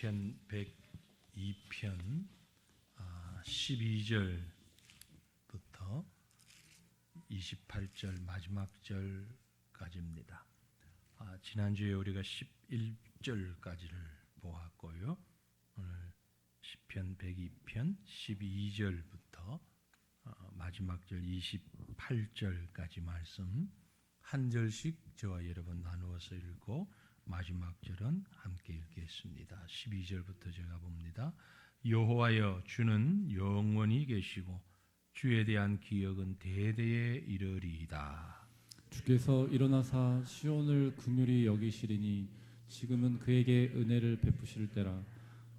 시편 102편 12절부터 28절 마지막 절까지입니다. 지난주에 우리가 11절까지를 보았고요. 오늘 시편 102편 12절부터 마지막 절 28절까지 말씀 한 절씩 저와 여러분 나누어서 읽고 마지막 절은 함께 읽겠습니다. 12절부터 제가 봅니다. 여호와여, 주는 영원히 계시고 주에 대한 기억은 대대에 이르리이다. 주께서 일어나사 시온을 긍휼히 여기시리니 지금은 그에게 은혜를 베푸실 때라.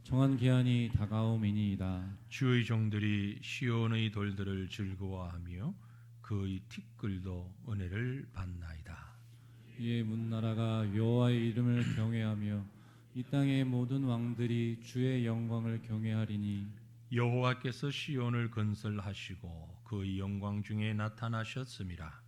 정한 기한이 다가옴이니이다. 주의 종들이 시온의 돌들을 즐거워하며 그의 티끌도 은혜를 받나이다. 이에 문나라가 여호와의 이름을 경외하며 이 땅의 모든 왕들이 주의 영광을 경외하리니 여호와께서 시온을 건설하시고 그의 영광 중에 나타나셨음이라.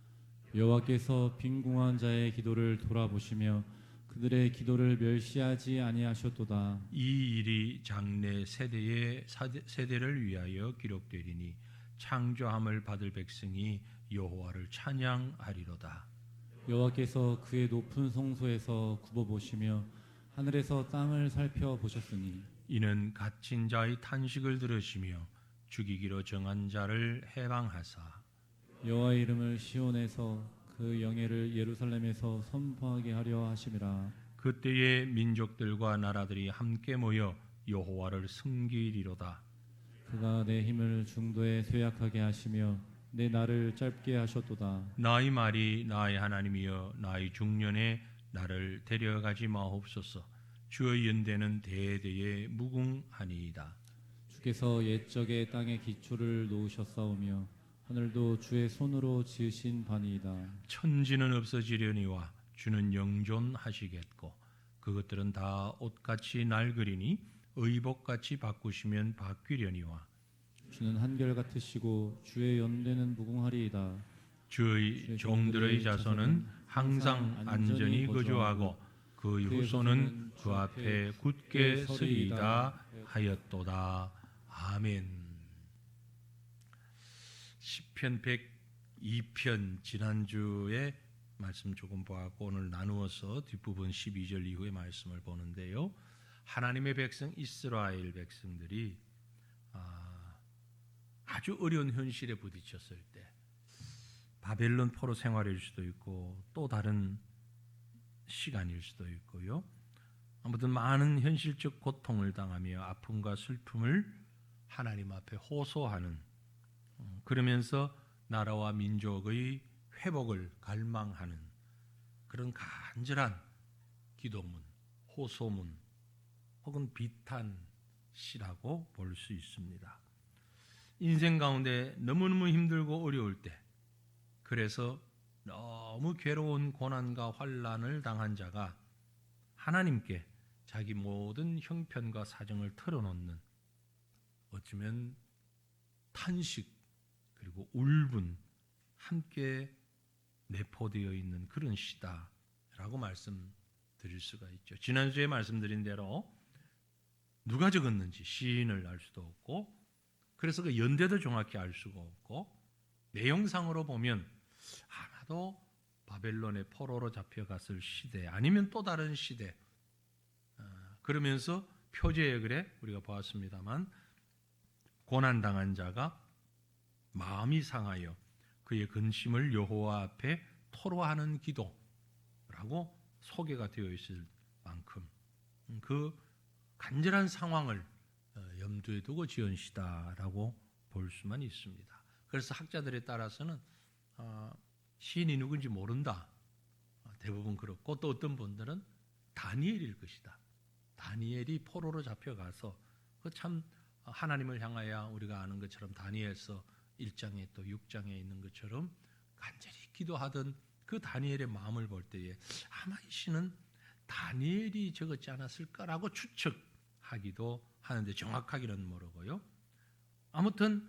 여호와께서 빈궁한 자의 기도를 돌아보시며 그들의 기도를 멸시하지 아니하셨도다. 이 일이 장래 세대를 위하여 기록되리니 창조함을 받을 백성이 여호와를 찬양하리로다. 여호와께서 그의 높은 성소에서 굽어보시며 하늘에서 땅을 살펴보셨으니 이는 갇힌 자의 탄식을 들으시며 죽이기로 정한 자를 해방하사 여호와의 이름을 시온에서 그 영예를 예루살렘에서 선포하게 하려 하심이라. 그때의 민족들과 나라들이 함께 모여 여호와를 섬기리로다. 그가 내 힘을 중도에 쇠약하게 하시며 내 날을 짧게 하셨도다. 나의 말이 나의 하나님이여, 나의 중년에 나를 데려가지 마옵소서. 주의 연대는 대대에 무궁하니이다. 주께서 옛적에 땅의 기초를 놓으셨사오며 하늘도 주의 손으로 지으신 바니이다. 천지는 없어지려니와 주는 영존하시겠고 그것들은 다 옷같이 낡으리니 의복같이 바꾸시면 바뀌려니와 주는 한결같으시고 주의 연대는 무궁하리이다. 주의 종들의 자손은 항상 안전히 거주하고 그의 후손은 그 앞에 굳게 서리이다 하였도다. 아멘. 시편 102편 지난주에 말씀 조금 보았고 오늘 나누어서 뒷부분 12절 이후의 말씀을 보는데요. 하나님의 백성 이스라엘 백성들이 아주 어려운 현실에 부딪혔을 때 바벨론 포로 생활일 수도 있고 또 다른 시간일 수도 있고요. 아무튼 많은 현실적 고통을 당하며 아픔과 슬픔을 하나님 앞에 호소하는, 그러면서 나라와 민족의 회복을 갈망하는 그런 간절한 기도문, 호소문 혹은 비탄시라고 볼 수 있습니다. 인생 가운데 너무너무 힘들고 어려울 때, 그래서 너무 괴로운 고난과 환난을 당한 자가 하나님께 자기 모든 형편과 사정을 털어놓는, 어쩌면 탄식 그리고 울분 함께 내포되어 있는 그런 시다라고 말씀드릴 수가 있죠. 지난주에 말씀드린 대로 누가 적었는지 시인을 알 수도 없고, 그래서 그 연대도 정확히 알 수가 없고, 내용상으로 보면 아마도 바벨론의 포로로 잡혀갔을 시대 아니면 또 다른 시대, 그러면서 표제에 그래 우리가 보았습니다만 고난당한 자가 마음이 상하여 그의 근심을 여호와 앞에 토로하는 기도라고 소개가 되어 있을 만큼 그 간절한 상황을 염두에 두고 지은 시다라고 볼 수만 있습니다. 그래서 학자들에 따라서는 시인이 누군지 모른다, 대부분 그렇고, 또 어떤 분들은 다니엘일 것이다. 다니엘이 포로로 잡혀가서 참 하나님을 향하여 우리가 아는 것처럼 다니엘서 1장에 또 6장에 있는 것처럼 간절히 기도하던 그 다니엘의 마음을 볼 때에 아마 이 시는 다니엘이 적었지 않았을까라고 추측하기도 하는데 정확하기는 모르고요. 아무튼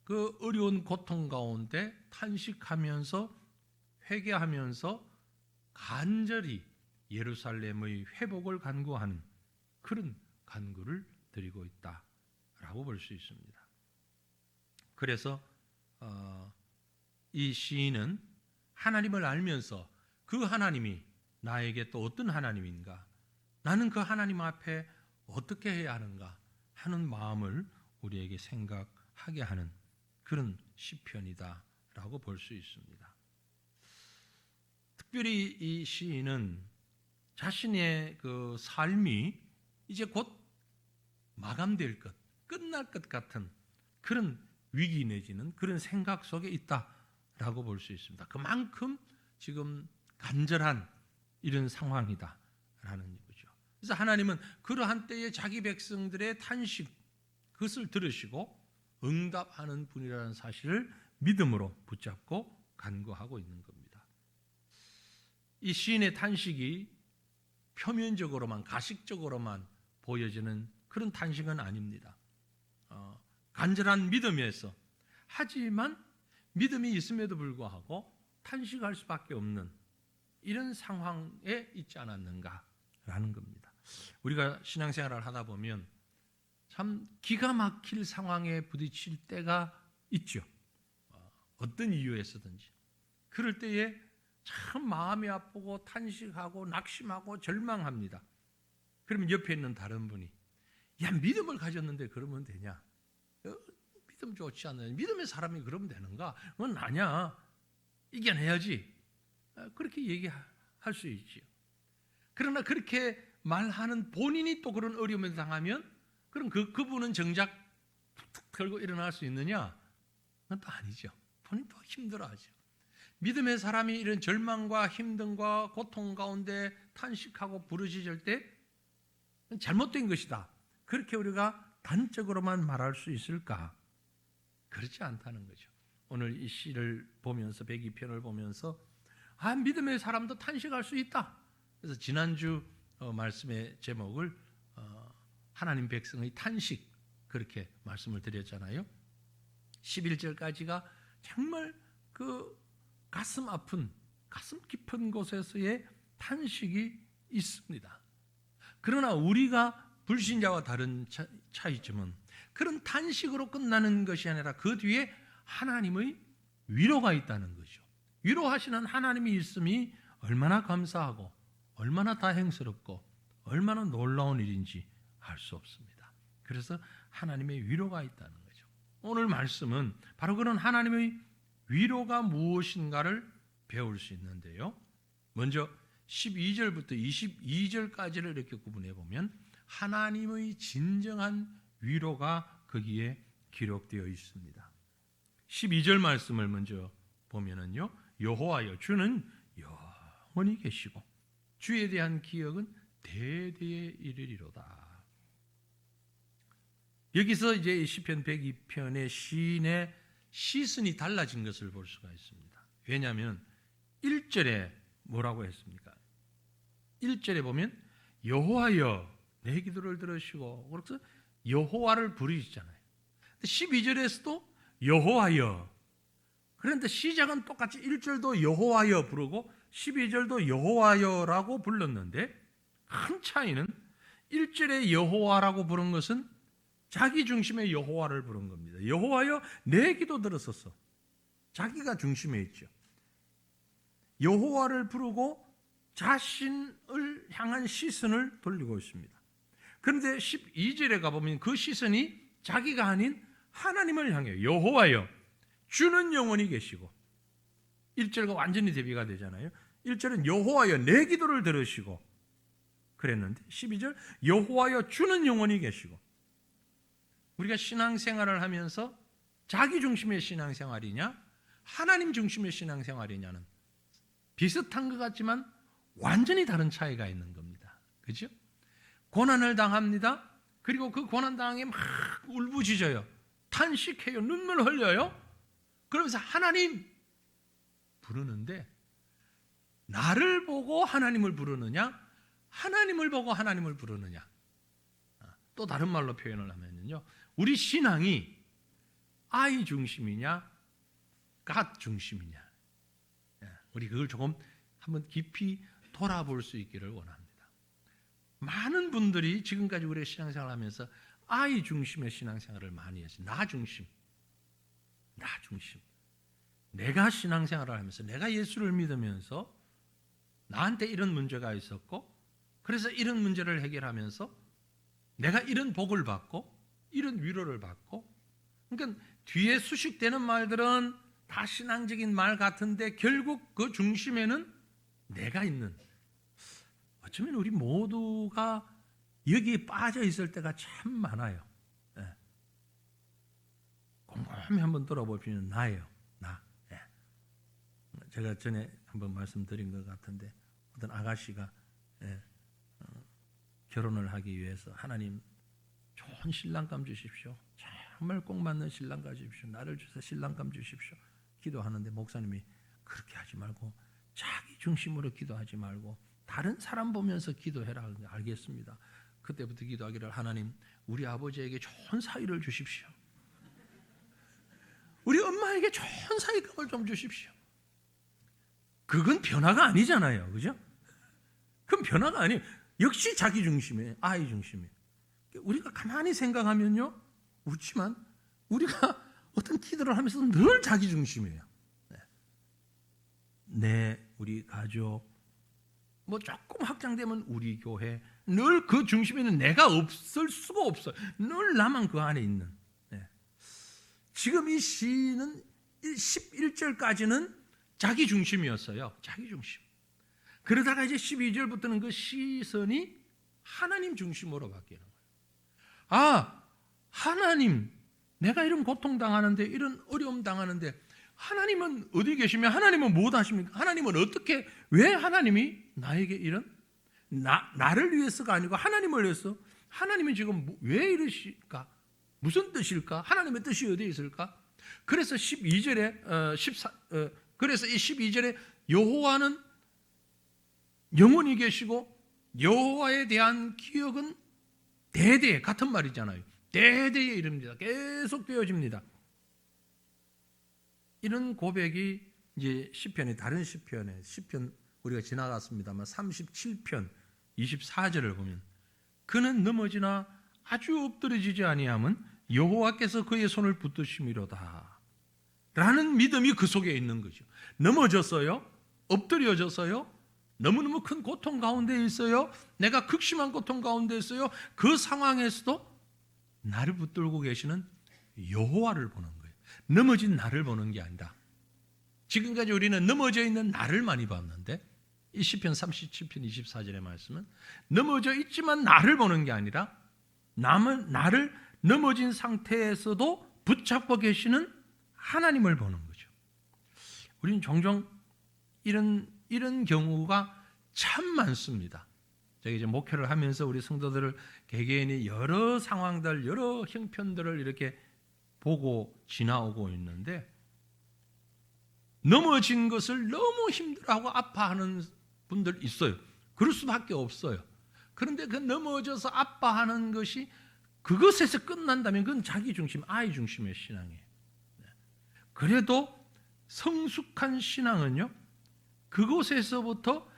그 어려운 고통 가운데 탄식하면서 회개하면서 간절히 예루살렘의 회복을 간구하는 그런 간구를 드리고 있다라고 볼 수 있습니다. 그래서 이 시인은 하나님을 알면서 그 하나님이 나에게 또 어떤 하나님인가, 나는 그 하나님 앞에 어떻게 해야 하는가 하는 마음을 우리에게 생각하게 하는 그런 시편이다라고 볼 수 있습니다. 특별히 이 시인은 자신의 그 삶이 이제 곧 마감될 것, 끝날 것 같은 그런 위기 내지는 그런 생각 속에 있다라고 볼 수 있습니다. 그만큼 지금 간절한 이런 상황이다라는 거죠. 그래서 하나님은 그러한 때에 자기 백성들의 탄식, 그것을 들으시고 응답하는 분이라는 사실을 믿음으로 붙잡고 간구하고 있는 겁니다. 이 시인의 탄식이 표면적으로만, 가식적으로만 보여지는 그런 탄식은 아닙니다. 간절한 믿음에서, 하지만 믿음이 있음에도 불구하고 탄식할 수밖에 없는 이런 상황에 있지 않았는가라는 겁니다. 우리가 신앙생활을 하다 보면 참 기가 막힐 상황에 부딪힐 때가 있죠. 어떤 이유에서든지. 그럴 때에 참 마음이 아프고 탄식하고 낙심하고 절망합니다. 그러면 옆에 있는 다른 분이 야, 믿음을 가졌는데 그러면 되냐? 믿음 좋지 않느냐? 믿음의 사람이 그러면 되는가? 그건 아니야. 이겨내야지. 그렇게 얘기할 수 있지요. 그러나 그렇게 말하는 본인이 또 그런 어려움을 당하면 그럼 그분은 정작 툭툭 털고 일어날 수 있느냐? 그건 또 아니죠. 본인 또 힘들어하죠. 믿음의 사람이 이런 절망과 힘듦과 고통 가운데 탄식하고 부르짖을 때 잘못된 것이다. 그렇게 우리가 단적으로만 말할 수 있을까? 그렇지 않다는 거죠. 오늘 이 시를 보면서 102편을 보면서 믿음의 사람도 탄식할 수 있다. 그래서 지난주 말씀의 제목을 하나님 백성의 탄식 그렇게 말씀을 드렸잖아요. 11절까지가 정말 그 가슴 아픈, 가슴 깊은 곳에서의 탄식이 있습니다. 그러나 우리가 불신자와 다른 차이점은 그런 탄식으로 끝나는 것이 아니라 그 뒤에 하나님의 위로가 있다는 거죠. 위로하시는 하나님이 있음이 얼마나 감사하고 얼마나 다행스럽고 얼마나 놀라운 일인지 알 수 없습니다. 그래서 하나님의 위로가 있다는 거죠. 오늘 말씀은 바로 그런 하나님의 위로가 무엇인가를 배울 수 있는데요. 먼저 12절부터 22절까지를 이렇게 구분해 보면 하나님의 진정한 위로가 거기에 기록되어 있습니다. 12절 말씀을 먼저 보면은요. 여호와여 주는 영원히 계시고 주에 대한 기억은 대대에 이르리로다. 여기서 이제 시편 102편의 시인의 시선이 달라진 것을 볼 수가 있습니다. 왜냐하면 1절에 뭐라고 했습니까? 1절에 보면 여호와여 내 기도를 들으시고 그래서 여호와를 부르시잖아요. 12절에서도 여호와여. 그런데 시작은 똑같이 1절도 여호와여 부르고 12절도 여호와여라고 불렀는데 큰 차이는 1절에 여호와라고 부른 것은 자기 중심의 여호와를 부른 겁니다. 여호와여 내 기도 들었었어. 자기가 중심에 있죠. 여호와를 부르고 자신을 향한 시선을 돌리고 있습니다. 그런데 12절에 가보면 그 시선이 자기가 아닌 하나님을 향해요. 여호와여 주는 영원히 계시고 1절과 완전히 대비가 되잖아요. 1절은 여호와여 내 기도를 들으시고 그랬는데 12절 여호와여 주는 영원히 계시고 우리가 신앙생활을 하면서 자기 중심의 신앙생활이냐 하나님 중심의 신앙생활이냐는 비슷한 것 같지만 완전히 다른 차이가 있는 겁니다. 그렇죠? 고난을 당합니다. 그리고 그 고난 당에 막 울부짖어요. 탄식해요. 눈물 흘려요. 그러면서 하나님 부르는데 나를 보고 하나님을 부르느냐 하나님을 보고 하나님을 부르느냐. 또 다른 말로 표현을 하면요. 우리 신앙이 I 중심이냐 God 중심이냐. 우리 그걸 조금 한번 깊이 돌아볼 수 있기를 원합니다. 많은 분들이 지금까지 우리가 신앙생활을 하면서 아이 중심의 신앙생활을 많이 했어요. 나 중심. 내가 신앙생활을 하면서 내가 예수를 믿으면서 나한테 이런 문제가 있었고 그래서 이런 문제를 해결하면서 내가 이런 복을 받고 이런 위로를 받고, 그러니까 뒤에 수식되는 말들은 다 신앙적인 말 같은데 결국 그 중심에는 내가 있는, 어쩌면 우리 모두가 여기에 빠져 있을 때가 참 많아요. 곰곰이 한번 돌아보시면 나예요. 나. 제가 전에 한번 말씀드린 것 같은데 어떤 아가씨가 결혼을 하기 위해서 하나님 좋은 신랑감 주십시오. 정말 꼭 맞는 신랑감 주십시오. 나를 주셔서 신랑감 주십시오. 기도하는데 목사님이 그렇게 하지 말고 자기 중심으로 기도하지 말고 다른 사람 보면서 기도해라. 알겠습니다. 그때부터 기도하기를 하나님 우리 아버지에게 좋은 사위를 주십시오. 우리 엄마에게 좋은 사위감을 좀 주십시오. 그건 변화가 아니잖아요. 그죠? 그건 변화가 아니에요. 역시 자기 중심이에요. 아이 중심이에요. 우리가 가만히 생각하면요, 웃지만 우리가 어떤 기도를 하면서 늘 자기 중심이에요. 우리 가족, 뭐 조금 확장되면 우리 교회, 늘 그 중심에는 내가 없을 수가 없어요. 늘 나만 그 안에 있는. 지금 이 시는 11절까지는 자기 중심이었어요. 자기 중심. 그러다가 이제 12절부터는 그 시선이 하나님 중심으로 바뀌는 거예요. 하나님, 내가 이런 고통 당하는데, 이런 어려움 당하는데 하나님은 어디 계시며 하나님은 뭐 하십니까? 하나님은 어떻게, 왜 하나님이 나에게 이런 나를 위해서가 아니고 하나님을 위해서, 하나님이 지금 왜 이러실까? 무슨 뜻일까? 하나님의 뜻이 어디에 있을까? 그래서 12절에 그래서 이 12절에 여호와는 영원히 계시고 여호와에 대한 기억은 대대, 같은 말이잖아요. 대대의 이름입니다. 계속 되어집니다. 이런 고백이 이제 시편의 다른 시편 우리가 지나갔습니다만 37편 24절을 보면 그는 넘어지나 아주 엎드러지지 아니함은 여호와께서 그의 손을 붙드심이로다 라는 믿음이 그 속에 있는 거죠. 넘어졌어요. 엎드려졌어요. 너무너무 큰 고통 가운데 있어요. 내가 극심한 고통 가운데 있어요. 그 상황에서도 나를 붙들고 계시는 여호와를 보는 거예요. 넘어진 나를 보는 게 아니라, 지금까지 우리는 넘어져 있는 나를 많이 봤는데 이 시편 37편 24절의 말씀은 넘어져 있지만 나를 보는 게 아니라 나를 넘어진 상태에서도 붙잡고 계시는 하나님을 보는 거죠. 우리는 종종 이런 경우가 참 많습니다. 제가 이제 목회를 하면서 우리 성도들을 개개인이 여러 상황들, 여러 형편들을 이렇게 보고 지나오고 있는데 넘어진 것을 너무 힘들어하고 아파하는 분들 있어요. 그럴 수밖에 없어요. 그런데 그 넘어져서 아파하는 것이 그것에서 끝난다면 그건 자기 중심, 아이 중심의 신앙이에요. 그래도 성숙한 신앙은요, 그곳에서부터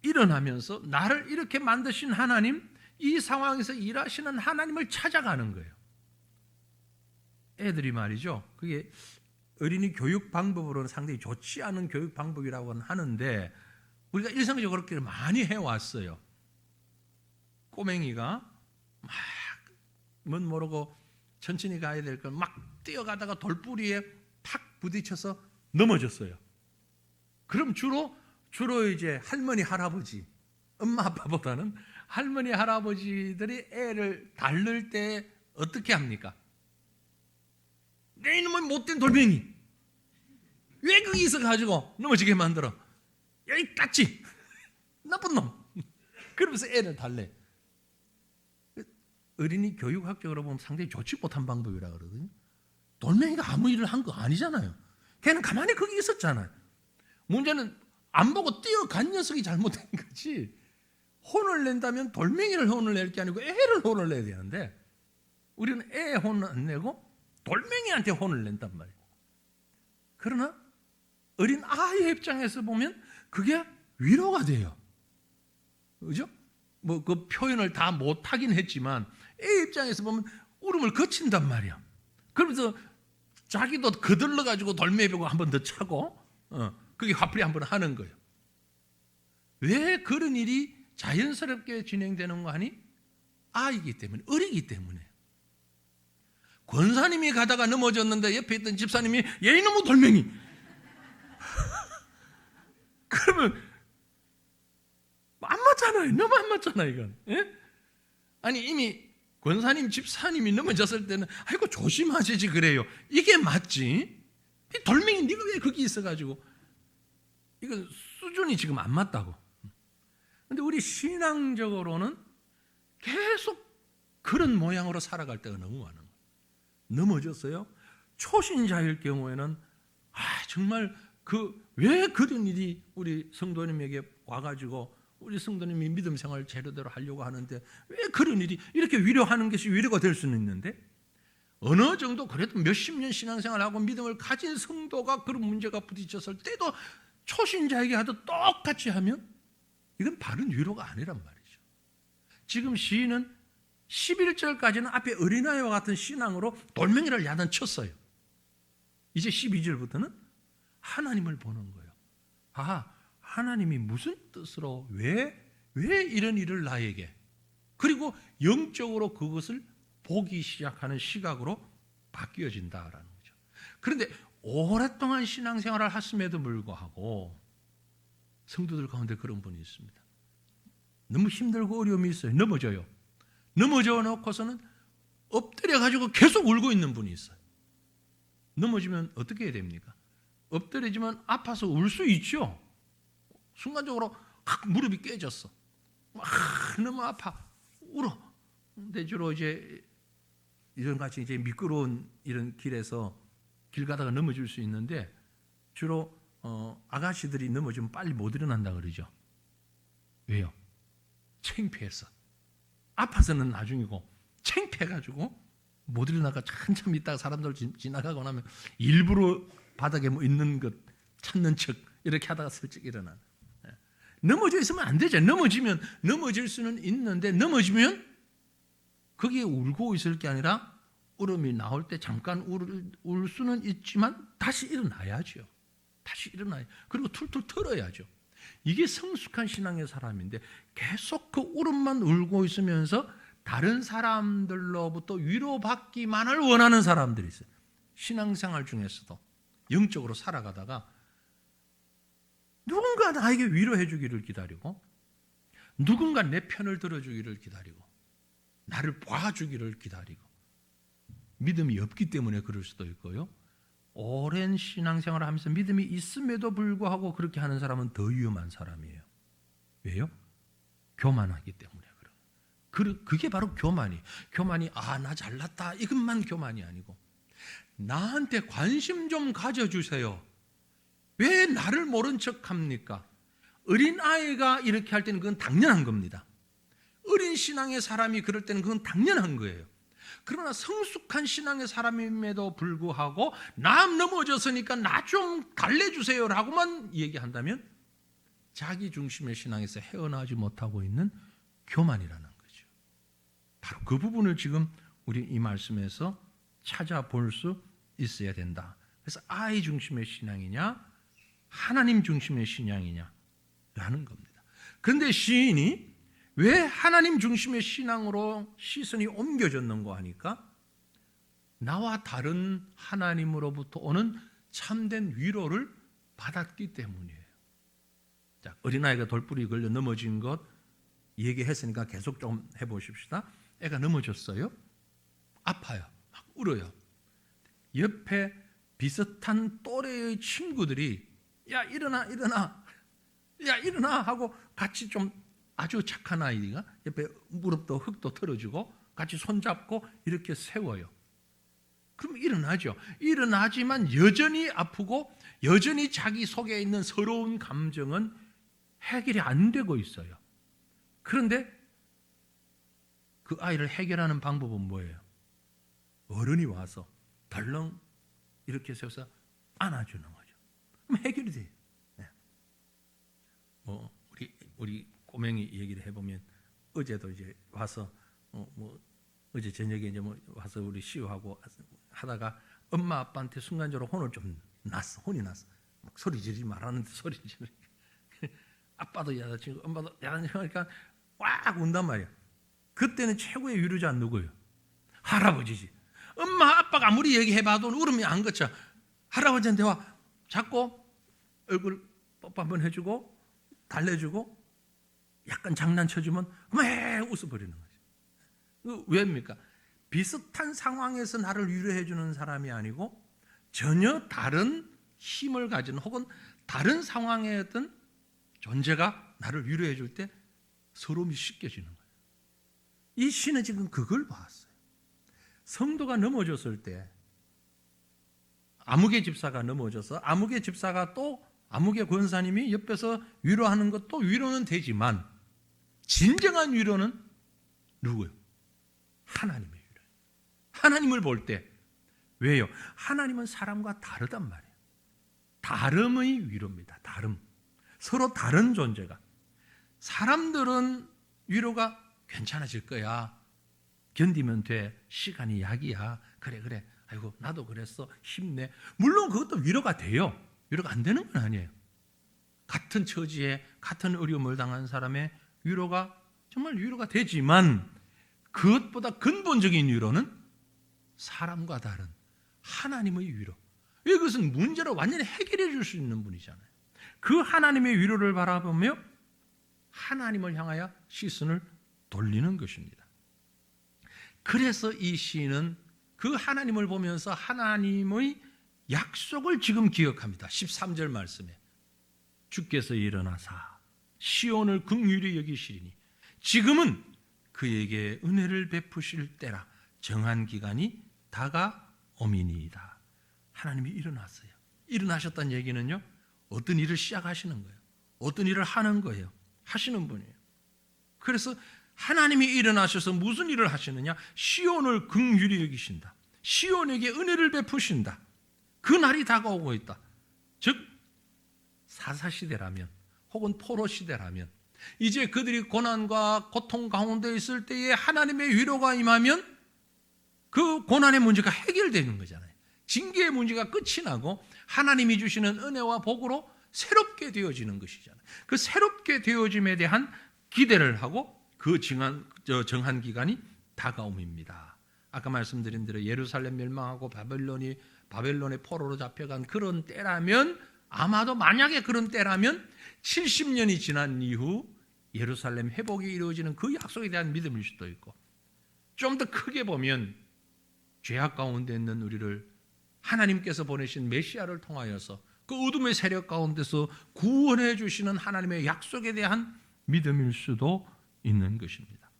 일어나면서 나를 이렇게 만드신 하나님, 이 상황에서 일하시는 하나님을 찾아가는 거예요. 애들이 말이죠, 그게 어린이 교육 방법으로는 상당히 좋지 않은 교육 방법이라고는 하는데 우리가 일상적으로 그렇게 많이 해왔어요. 꼬맹이가 막 뭔 모르고 천천히 가야 될 걸 막 뛰어가다가 돌뿌리에 팍 부딪혀서 넘어졌어요. 그럼 주로 이제 할머니, 할아버지, 엄마, 아빠보다는 할머니, 할아버지들이 애를 다룰 때 어떻게 합니까? 내 이놈의 못된 돌멩이, 왜 거기서 가지고 넘어지게 만들어? 여기 땄지, 나쁜 놈. 그러면서 애를 달래. 어린이 교육학적으로 보면 상당히 좋지 못한 방법이라 그러거든요. 돌멩이가 아무 일을 한 거 아니잖아요. 걔는 가만히 거기 있었잖아요. 문제는 안 보고 뛰어간 녀석이 잘못된 거지. 혼을 낸다면 돌멩이를 혼을 낼 게 아니고 애를 혼을 내야 되는데 우리는 애 혼을 안 내고 돌멩이한테 혼을 낸단 말이에요. 그러나 어린 아이의 입장에서 보면 그게 위로가 돼요. 그죠? 뭐 그 표현을 다 못하긴 했지만 애 입장에서 보면 울음을 거친단 말이야. 그러면서 자기도 거들러 가지고 돌매비고 한 번 더 차고 그게 화풀이 한 번 하는 거예요. 왜 그런 일이 자연스럽게 진행되는 거 하니? 아이기 때문에, 어리기 때문에. 권사님이 가다가 넘어졌는데 옆에 있던 집사님이 얘 이놈의 돌멩이 그러면 안 맞잖아요. 너무 안 맞잖아요, 이건. 예? 아니 이미 권사님, 집사님이 넘어졌을 때는 아이고 조심하시지 그래요. 이게 맞지. 이 돌멩이 네가 왜 거기 있어가지고. 이건 수준이 지금 안 맞다고. 근데 우리 신앙적으로는 계속 그런 모양으로 살아갈 때가 너무 많은 거예요. 넘어졌어요. 초신자일 경우에는 정말 왜 그런 일이 우리 성도님에게 와가지고 우리 성도님이 믿음 생활 제대로 하려고 하는데 왜 그런 일이 이렇게 위로하는 것이 위로가 될 수는 있는데 어느 정도 그래도 몇십 년 신앙생활하고 믿음을 가진 성도가 그런 문제가 부딪혔을 때도 초신자에게 하도 똑같이 하면 이건 바른 위로가 아니란 말이죠. 지금 시인은 11절까지는 앞에 어린아이와 같은 신앙으로 돌멩이를 야단 쳤어요. 이제 12절부터는 하나님을 보는 거예요. 하나님이 무슨 뜻으로 왜 이런 일을 나에게, 그리고 영적으로 그것을 보기 시작하는 시각으로 바뀌어진다라는 거죠. 그런데 오랫동안 신앙생활을 했음에도 불구하고 성도들 가운데 그런 분이 있습니다. 너무 힘들고 어려움이 있어요. 넘어져요. 넘어져 놓고서는 엎드려 가지고 계속 울고 있는 분이 있어요. 넘어지면 어떻게 해야 됩니까? 엎드려지면 아파서 울 수 있죠. 순간적으로 무릎이 깨졌어. 너무 아파. 울어. 근데 주로 이제 이런 같이 이제 미끄러운 이런 길에서 길 가다가 넘어질 수 있는데 주로 아가씨들이 넘어지면 빨리 못 일어난다 그러죠. 왜요? 창피해서. 아파서는 나중이고 창피해가지고 못 일어나가 한참 있다가 사람들 지나가고 나면 일부러 바닥에 뭐 있는 것 찾는 척 이렇게 하다가 슬쩍 일어나. 넘어져 있으면 안 되죠. 넘어질 수는 있는데 넘어지면 거기에 울고 있을 게 아니라 울음이 나올 때 잠깐 울 수는 있지만 다시 일어나야죠. 다시 일어나요. 그리고 툴툴 털어야죠. 이게 성숙한 신앙의 사람인데 계속 그 울음만 울고 있으면서 다른 사람들로부터 위로받기만을 원하는 사람들이 있어요. 신앙생활 중에서도 영적으로 살아가다가 누군가 나에게 위로해 주기를 기다리고 누군가 내 편을 들어주기를 기다리고 나를 봐주기를 기다리고 믿음이 없기 때문에 그럴 수도 있고요. 오랜 신앙생활을 하면서 믿음이 있음에도 불구하고 그렇게 하는 사람은 더 위험한 사람이에요. 왜요? 교만하기 때문에 그래요. 그게 바로 교만이. 나 잘났다 이것만 교만이 아니고 나한테 관심 좀 가져주세요. 왜 나를 모른 척합니까? 어린아이가 이렇게 할 때는 그건 당연한 겁니다. 어린 신앙의 사람이 그럴 때는 그건 당연한 거예요. 그러나 성숙한 신앙의 사람임에도 불구하고 나 넘어졌으니까 나 좀 달래주세요 라고만 얘기한다면 자기 중심의 신앙에서 헤어나지 못하고 있는 교만이라는 거죠. 바로 그 부분을 지금 우리 이 말씀에서 찾아볼 수 있어야 된다. 그래서 아이 중심의 신앙이냐 하나님 중심의 신앙이냐 라는 겁니다. 그런데 시인이 왜 하나님 중심의 신앙으로 시선이 옮겨졌는가 하니까 나와 다른 하나님으로부터 오는 참된 위로를 받았기 때문이에요. 자, 어린아이가 돌부리 걸려 넘어진 것 얘기했으니까 계속 좀 해보십시다. 애가 넘어졌어요. 아파요. 막 울어요. 옆에 비슷한 또래의 친구들이 야 일어나 야 일어나 하고 같이 좀 아주 착한 아이가 옆에 무릎도 흙도 털어주고 같이 손잡고 이렇게 세워요. 그럼 일어나죠. 일어나지만 여전히 아프고 여전히 자기 속에 있는 서러운 감정은 해결이 안 되고 있어요. 그런데 그 아이를 해결하는 방법은 뭐예요? 어른이 와서 덜렁 이렇게 세워서 안아주는 거죠. 그럼 해결이 돼요. 네. 우리 꼬맹이 얘기를 해보면 어제도 이제 와서 뭐 어제 저녁에 이제 뭐 와서 우리 시우하고 하다가 엄마 아빠한테 순간적으로 혼이 났어. 막 소리 지르지 말라는데 소리 지르. 아빠도 야단치고 엄마도 야단치고 하니까 꽉 운단 말이야. 그때는 최고의 위로자는 누구예요? 할아버지지. 엄마 아빠가 아무리 얘기해봐도 울음이 안 그쳐. 할아버지한테 와 자꾸 얼굴 뽀뽀 한번 해주고 달래주고 약간 장난쳐주면 왜 웃어버리는 거지. 왜입니까? 비슷한 상황에서 나를 위로해주는 사람이 아니고 전혀 다른 힘을 가진 혹은 다른 상황의 어떤 존재가 나를 위로해줄 때 서러움이 씻겨지는 거예요. 이 시는 지금 그걸 봤어요. 성도가 넘어졌을 때 아무개 집사가 넘어져서 아무개 집사가 또 아무개 권사님이 옆에서 위로하는 것도 위로는 되지만 진정한 위로는 누구예요? 하나님의 위로. 하나님을 볼 때 왜요? 하나님은 사람과 다르단 말이에요. 다름의 위로입니다. 다름. 서로 다른 존재가. 사람들은 위로가 괜찮아질 거야. 견디면 돼. 시간이 약이야. 그래. 아이고 나도 그랬어. 힘내. 물론 그것도 위로가 돼요. 위로가 안 되는 건 아니에요. 같은 처지에 같은 어려움을 당한 사람의 위로가 정말 위로가 되지만 그것보다 근본적인 위로는 사람과 다른 하나님의 위로. 이것은 문제를 완전히 해결해 줄 수 있는 분이잖아요. 그 하나님의 위로를 바라보며 하나님을 향하여 시선을 돌리는 것입니다. 그래서 이 시인은 그 하나님을 보면서 하나님의 약속을 지금 기억합니다. 13절 말씀에 주께서 일어나사 시온을 긍휼히 여기시리니 지금은 그에게 은혜를 베푸실 때라 정한 기간이 다가오미니이다. 하나님이 일어났어요. 일어나셨다는 얘기는요, 어떤 일을 시작하시는 거예요. 어떤 일을 하는 거예요. 하시는 분이에요. 그래서 하나님이 일어나셔서 무슨 일을 하시느냐? 시온을 긍휼히 여기신다. 시온에게 은혜를 베푸신다. 그 날이 다가오고 있다. 즉 사사시대라면 혹은 포로시대라면 이제 그들이 고난과 고통 가운데 있을 때에 하나님의 위로가 임하면 그 고난의 문제가 해결되는 거잖아요. 징계의 문제가 끝이 나고 하나님이 주시는 은혜와 복으로 새롭게 되어지는 것이잖아요. 그 새롭게 되어짐에 대한 기대를 하고 그 정한 기간이 다가옴입니다. 아까 말씀드린 대로 예루살렘 멸망하고 바벨론의 포로로 잡혀간 그런 때라면, 아마도 만약에 그런 때라면 70년이 지난 이후 예루살렘 회복이 이루어지는 그 약속에 대한 믿음일 수도 있고, 좀 더 크게 보면 죄악 가운데 있는 우리를 하나님께서 보내신 메시아를 통하여서 그 어둠의 세력 가운데서 구원해 주시는 하나님의 약속에 대한 믿음일 수도 있는 것입니다.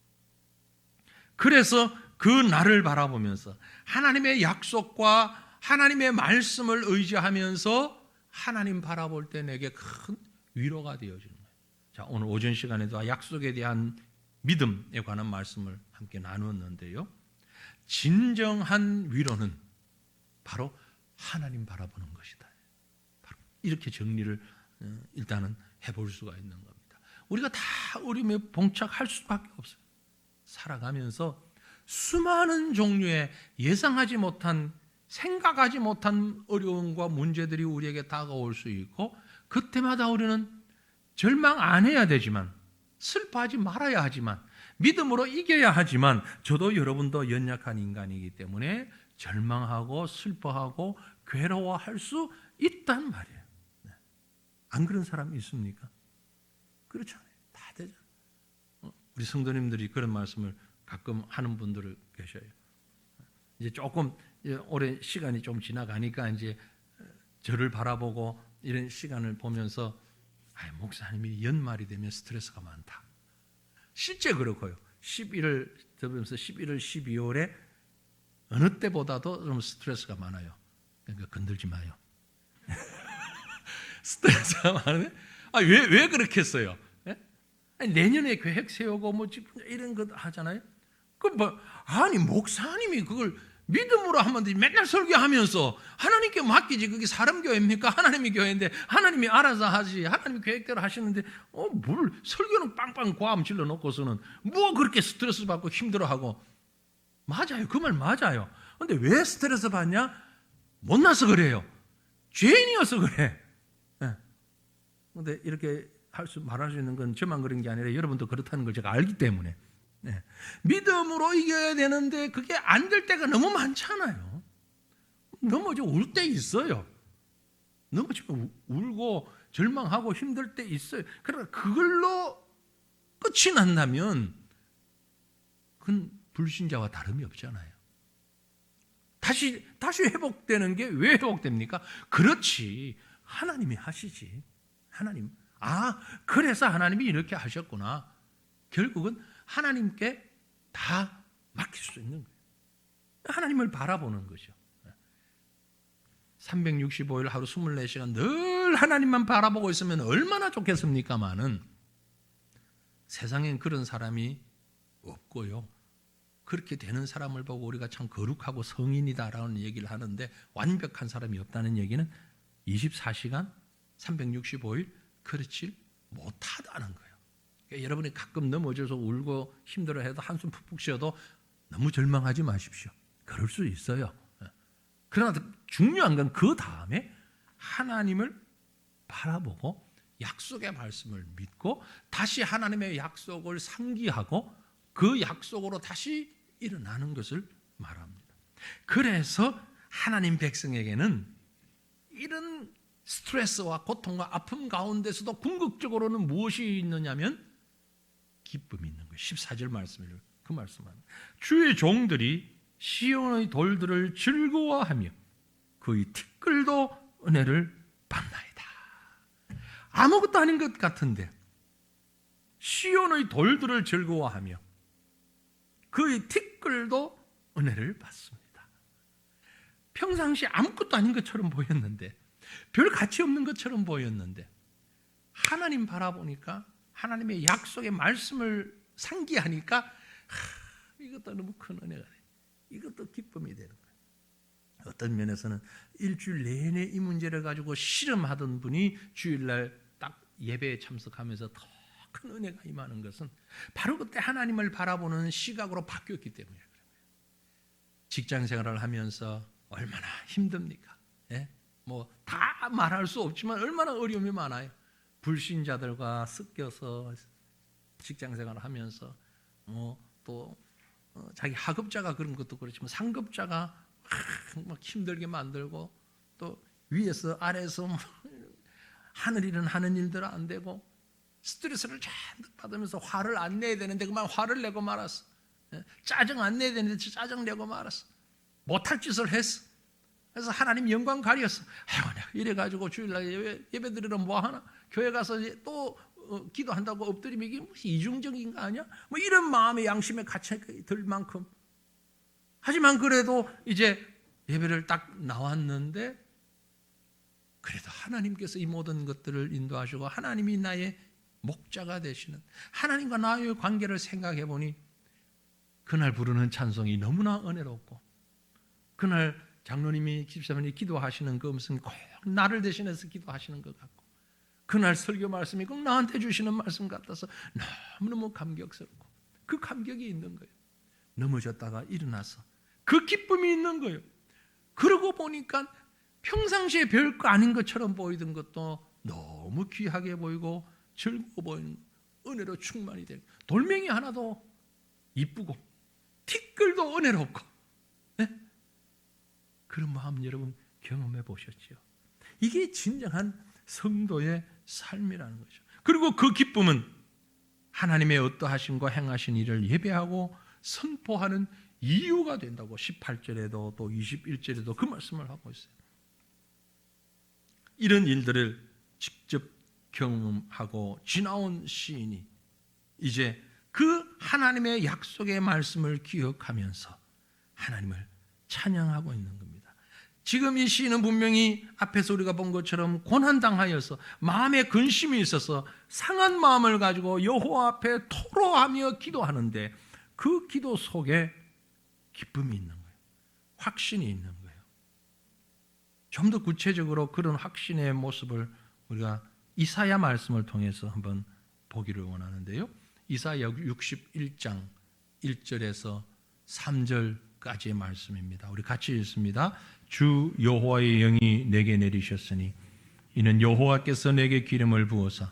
그래서 그 날을 바라보면서 하나님의 약속과 하나님의 말씀을 의지하면서 하나님 바라볼 때 내게 큰 위로가 되어지는 거예요. 자, 오늘 오전 시간에도 약속에 대한 믿음에 관한 말씀을 함께 나누었는데요. 진정한 위로는 바로 하나님 바라보는 것이다. 바로 이렇게 정리를 일단은 해볼 수가 있는 겁니다. 우리가 다 어려움에 봉착할 수밖에 없어요. 살아가면서 수많은 종류의 예상하지 못한, 생각하지 못한 어려움과 문제들이 우리에게 다가올 수 있고, 그때마다 우리는 절망 안 해야 되지만, 슬퍼하지 말아야 하지만, 믿음으로 이겨야 하지만, 저도 여러분도 연약한 인간이기 때문에 절망하고 슬퍼하고 괴로워할 수 있단 말이에요. 안 그런 사람이 있습니까? 그렇잖아요. 다 되잖아요. 우리 성도님들이 그런 말씀을 가끔 하는 분들을 계셔요. 이제 조금 오래 시간이 좀 지나가니까 이제 저를 바라보고 이런 시간을 보면서 목사님이 연말이 되면 스트레스가 많다. 실제 그렇고요. 11월, 12월에 어느 때보다도 좀 스트레스가 많아요. 그러니까 건들지 마요. 스트레스가 많은데, 왜 그렇게 했어요? 내년에 계획 세우고 이런 것 하잖아요. 목사님이 그걸 믿음으로 하면 되지. 맨날 설교하면서 하나님께 맡기지. 그게 사람 교회입니까? 하나님의 교회인데 하나님이 알아서 하지. 하나님이 계획대로 하시는데 뭘 설교는 빵빵 고함 질러 놓고서는 뭐 그렇게 스트레스 받고 힘들어하고. 맞아요. 그 말 맞아요. 근데 왜 스트레스 받냐? 못나서 그래요. 죄인이어서 그래. 근데 이렇게 말할 수 있는 건 저만 그런 게 아니라 여러분도 그렇다는 걸 제가 알기 때문에. 믿음으로 이겨야 되는데 그게 안 될 때가 너무 많잖아요. 넘어져 울 때 있어요. 넘어지면 울고 절망하고 힘들 때 있어요. 그러나 그걸로 끝이 난다면 그건 불신자와 다름이 없잖아요. 다시 회복되는 게 왜 회복됩니까? 그렇지. 하나님이 하시지. 하나님. 그래서 하나님이 이렇게 하셨구나. 결국은 하나님께 다 맡길 수 있는 거예요. 하나님을 바라보는 거죠. 365일 하루 24시간 늘 하나님만 바라보고 있으면 얼마나 좋겠습니까마는 세상엔 그런 사람이 없고요. 그렇게 되는 사람을 보고 우리가 참 거룩하고 성인이다라는 얘기를 하는데 완벽한 사람이 없다는 얘기는 24시간 365일 그렇지 못하다는 거예요. 그러니까 여러분이 가끔 넘어져서 울고 힘들어해도 한숨 푹푹 쉬어도 너무 절망하지 마십시오. 그럴 수 있어요. 그러나 중요한 건 그 다음에 하나님을 바라보고 약속의 말씀을 믿고 다시 하나님의 약속을 상기하고 그 약속으로 다시 일어나는 것을 말합니다. 그래서 하나님 백성에게는 이런 스트레스와 고통과 아픔 가운데서도 궁극적으로는 무엇이 있느냐면 기쁨이 있는 거예요. 14절 말씀을 그 말씀합니다. 주의 종들이 시온의 돌들을 즐거워하며 그의 티끌도 은혜를 받나이다. 아무것도 아닌 것 같은데 시온의 돌들을 즐거워하며 그의 티끌도 은혜를 받습니다. 평상시 아무것도 아닌 것처럼 보였는데 별 가치 없는 것처럼 보였는데 하나님 바라보니까 하나님의 약속의 말씀을 상기하니까 이것도 너무 큰 은혜가 돼. 이것도 기쁨이 되는 거예요. 어떤 면에서는 일주일 내내 이 문제를 가지고 씨름하던 분이 주일날 딱 예배에 참석하면서 더 큰 은혜가 임하는 것은 바로 그때 하나님을 바라보는 시각으로 바뀌었기 때문에 그래요. 직장 생활을 하면서 얼마나 힘듭니까? 뭐 다 말할 수 없지만 얼마나 어려움이 많아요. 불신자들과 섞여서 직장 생활을 하면서 또 자기 하급자가 그런 것도 그렇지만 상급자가 막 힘들게 만들고 또 위에서 아래에서 하늘 일은 하는 일들 안 되고 스트레스를 잔뜩 받으면서 화를 안 내야 되는데 그만 화를 내고 말았어. 짜증 안 내야 되는데 짜증 내고 말았어. 못할 짓을 했어. 그래서 하나님 영광 가렸어. 아이고 내가 이래가지고 주일날 예배 드리러 뭐 하나? 교회 가서 또 기도한다고 엎드리면 이게 무슨 이중적인 거 아니야? 뭐 이런 마음의 양심에 갇혀 들 만큼. 하지만 그래도 이제 예배를 딱 나왔는데 그래도 하나님께서 이 모든 것들을 인도하시고 하나님이 나의 목자가 되시는 하나님과 나의 관계를 생각해 보니 그날 부르는 찬송이 너무나 은혜롭고 그날 장로님이 집사님이 기도하시는 그 음성이 꼭 나를 대신해서 기도하시는 것 같고 그날 설교 말씀이 꼭 나한테 주시는 말씀 같아서 너무너무 감격스럽고 그 감격이 있는 거예요. 넘어졌다가 일어나서 그 기쁨이 있는 거예요. 그러고 보니까 평상시에 별거 아닌 것처럼 보이던 것도 너무 귀하게 보이고 즐거워 보이는 은혜로 충만이 되고 돌멩이 하나도 이쁘고 티끌도 은혜롭고 그런 마음 여러분 경험해 보셨죠? 이게 진정한 성도의 삶이라는 거죠. 그리고 그 기쁨은 하나님의 어떠하신 거 행하신 일을 예배하고 선포하는 이유가 된다고 18절에도 또 21절에도 그 말씀을 하고 있어요. 이런 일들을 직접 경험하고 지나온 시인이 이제 그 하나님의 약속의 말씀을 기억하면서 하나님을 찬양하고 있는 겁니다. 지금 이 시인은 분명히 앞에서 우리가 본 것처럼 고난당하여서 마음에 근심이 있어서 상한 마음을 가지고 여호와 앞에 토로하며 기도하는데 그 기도 속에 기쁨이 있는 거예요. 확신이 있는 거예요. 좀 더 구체적으로 그런 확신의 모습을 우리가 이사야 말씀을 통해서 한번 보기를 원하는데요. 이사야 61장 1절에서 3절까지의 말씀입니다. 우리 같이 읽습니다. 주 여호와의 영이 내게 내리셨으니 이는 여호와께서 내게 기름을 부어서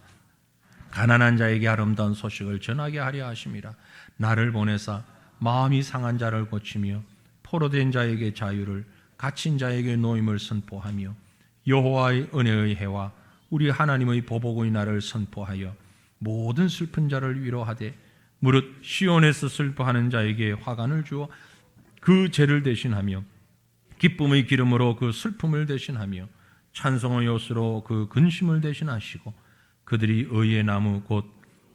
가난한 자에게 아름다운 소식을 전하게 하려 하심이라. 나를 보내사 마음이 상한 자를 고치며 포로된 자에게 자유를, 갇힌 자에게 노임을 선포하며 여호와의 은혜의 해와 우리 하나님의 보복의 날을 선포하여 모든 슬픈 자를 위로하되 무릇 시온에서 슬퍼하는 자에게 화관을 주어 그 죄를 대신하며 기쁨의 기름으로 그 슬픔을 대신하며 찬송의 옷으로 그 근심을 대신하시고 그들이 의의 나무 곧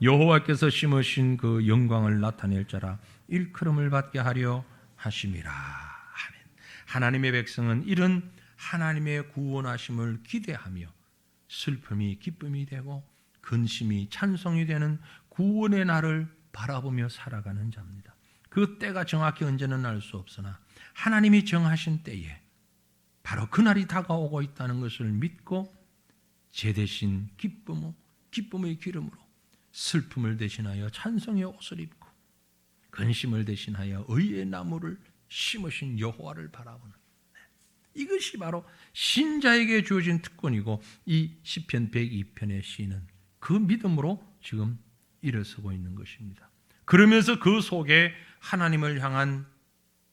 여호와께서 심으신 그 영광을 나타낼 자라 일컬음을 받게 하려 하심이라. 아멘. 하나님의 백성은 이런 하나님의 구원하심을 기대하며 슬픔이 기쁨이 되고 근심이 찬송이 되는 구원의 날을 바라보며 살아가는 자입니다. 그 때가 정확히 언제는 알 수 없으나 하나님이 정하신 때에 바로 그날이 다가오고 있다는 것을 믿고 제 대신 기쁨의 기름으로 슬픔을 대신하여 찬송의 옷을 입고 근심을 대신하여 의의 나무를 심으신 여호와를 바라보는, 이것이 바로 신자에게 주어진 특권이고 이 시편 102편의 시인은 그 믿음으로 지금 일어서고 있는 것입니다. 그러면서 그 속에 하나님을 향한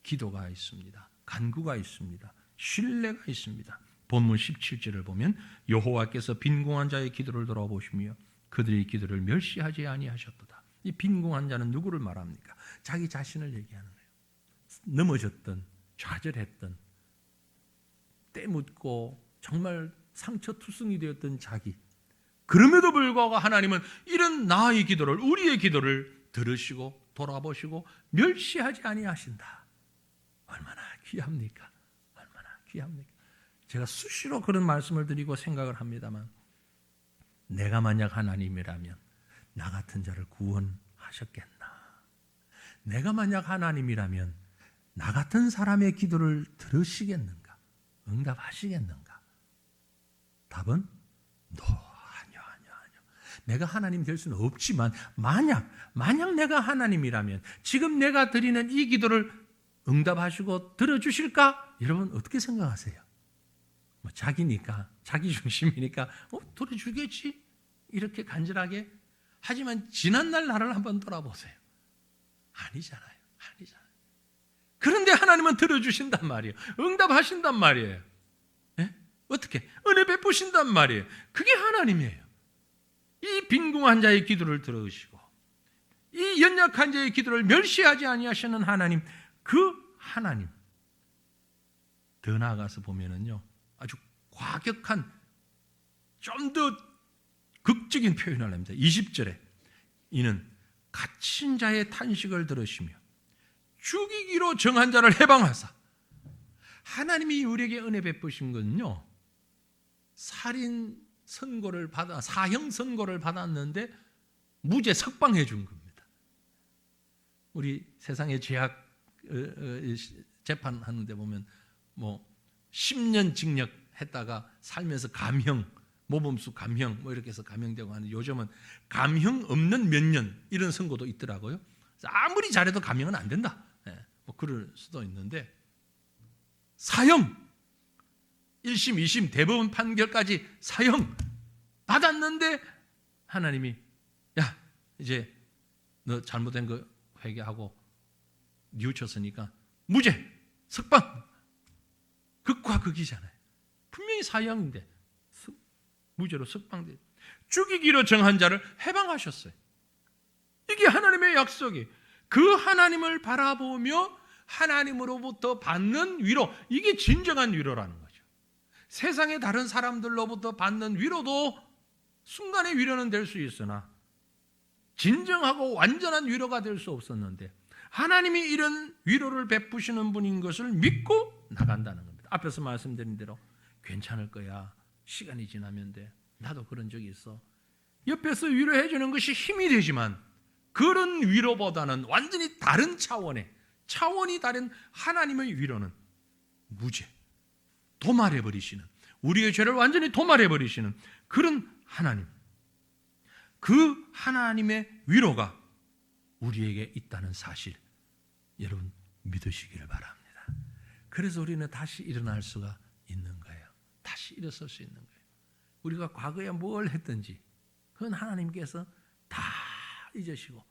기도가 있습니다. 간구가 있습니다. 신뢰가 있습니다. 본문 17절을 보면 여호와께서 빈궁한 자의 기도를 돌아보시며 그들의 기도를 멸시하지 아니하셨도다. 이 빈궁한 자는 누구를 말합니까? 자기 자신을 얘기하는 거예요. 넘어졌던, 좌절했던, 때묻고 정말 상처투성이 되었던 자기. 그럼에도 불구하고 하나님은 이런 나의 기도를, 우리의 기도를 들으시고 돌아보시고 멸시하지 아니하신다. 얼마나 귀합니까? 얼마나 귀합니까? 제가 수시로 그런 말씀을 드리고 생각을 합니다만, 내가 만약 하나님이라면 나 같은 자를 구원하셨겠나? 내가 만약 하나님이라면 나 같은 사람의 기도를 들으시겠는가? 응답하시겠는가? 답은 아니요. 내가 하나님 될 수는 없지만 만약 내가 하나님이라면 지금 내가 드리는 이 기도를 응답하시고 들어주실까? 여러분 어떻게 생각하세요? 자기니까, 자기 중심이니까 들어주겠지? 이렇게 간절하게. 하지만 지난날 나를 한번 돌아보세요. 아니잖아요. 그런데 하나님은 들어주신단 말이에요. 응답하신단 말이에요. 네? 어떻게? 은혜 베푸신단 말이에요. 그게 하나님이에요. 이 빈궁한 자의 기도를 들으시고 이 연약한 자의 기도를 멸시하지 아니하시는 하나님, 그 하나님. 더 나아가서 보면은요, 아주 과격한, 좀 더 극적인 표현을 합니다. 20절에 이는 갇힌 자의 탄식을 들으시며 죽이기로 정한 자를 해방하사. 하나님이 우리에게 은혜 베푸신 것은요, 사형 선고를 받았는데 무죄 석방해 준 겁니다. 우리 세상의 죄악 재판하는 데 보면 10년 징역했다가 살면서 감형, 모범수 감형 이렇게 해서 감형되고 하는, 요즘은 감형 없는 몇 년 이런 선고도 있더라고요. 아무리 잘해도 감형은 안 된다. 그럴 수도 있는데, 사형 1심, 2심 대법원 판결까지 사형 받았는데 하나님이 야, 이제 너 잘못된 거 회개하고 뉘우쳤으니까 무죄 석방. 극과 극이잖아요. 분명히 사형인데 무죄로 석방돼. 죽이기로 정한 자를 해방하셨어요. 이게 하나님의 약속이. 그 하나님을 바라보며 하나님으로부터 받는 위로, 이게 진정한 위로라는 거죠. 세상의 다른 사람들로부터 받는 위로도 순간의 위로는 될 수 있으나 진정하고 완전한 위로가 될 수 없었는데, 하나님이 이런 위로를 베푸시는 분인 것을 믿고 나간다는 겁니다. 앞에서 말씀드린 대로 괜찮을 거야, 시간이 지나면 돼, 나도 그런 적이 있어, 옆에서 위로해 주는 것이 힘이 되지만, 그런 위로보다는 완전히 다른 차원이 다른 하나님의 위로는 무죄, 도말해버리시는, 우리의 죄를 완전히 도말해버리시는 그런 하나님, 그 하나님의 위로가 우리에게 있다는 사실 여러분 믿으시기를 바랍니다. 그래서 우리는 다시 일어날 수가 있는 거예요. 다시 일어설 수 있는 거예요. 우리가 과거에 뭘 했든지 그건 하나님께서 다 잊으시고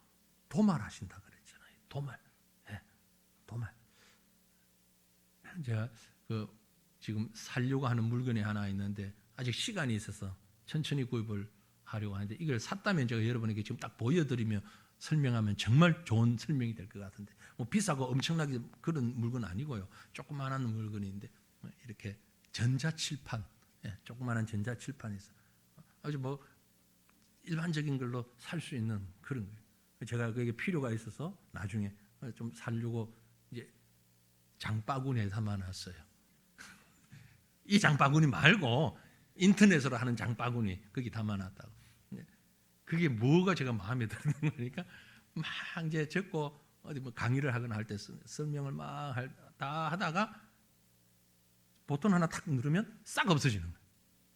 도말하신다 그랬잖아요. 도말. 네, 도말. 제가 지금 살려고 하는 물건이 하나 있는데 아직 시간이 있어서 천천히 구입을 하려고 하는데 이걸 샀다면 제가 여러분에게 지금 딱 보여드리며 설명하면 정말 좋은 설명이 될 것 같은데 뭐 비싸고 엄청나게 그런 물건 아니고요. 조그마한 물건인데 이렇게 전자칠판, 조그마한 전자칠판에서 아주 뭐 일반적인 걸로 살 수 있는 그런 거예요. 제가 그게 필요가 있어서 나중에 좀 살려고 이제 장바구니에 담아놨어요. 이 장바구니 말고 인터넷으로 하는 장바구니 거기 담아놨다고. 그게 뭐가 제가 마음에 드는 거니까 막 이제 적고 어디 뭐 강의를 하거나 할 때 설명을 막 다 하다가 보통 하나 탁 누르면 싹 없어지는 거예요.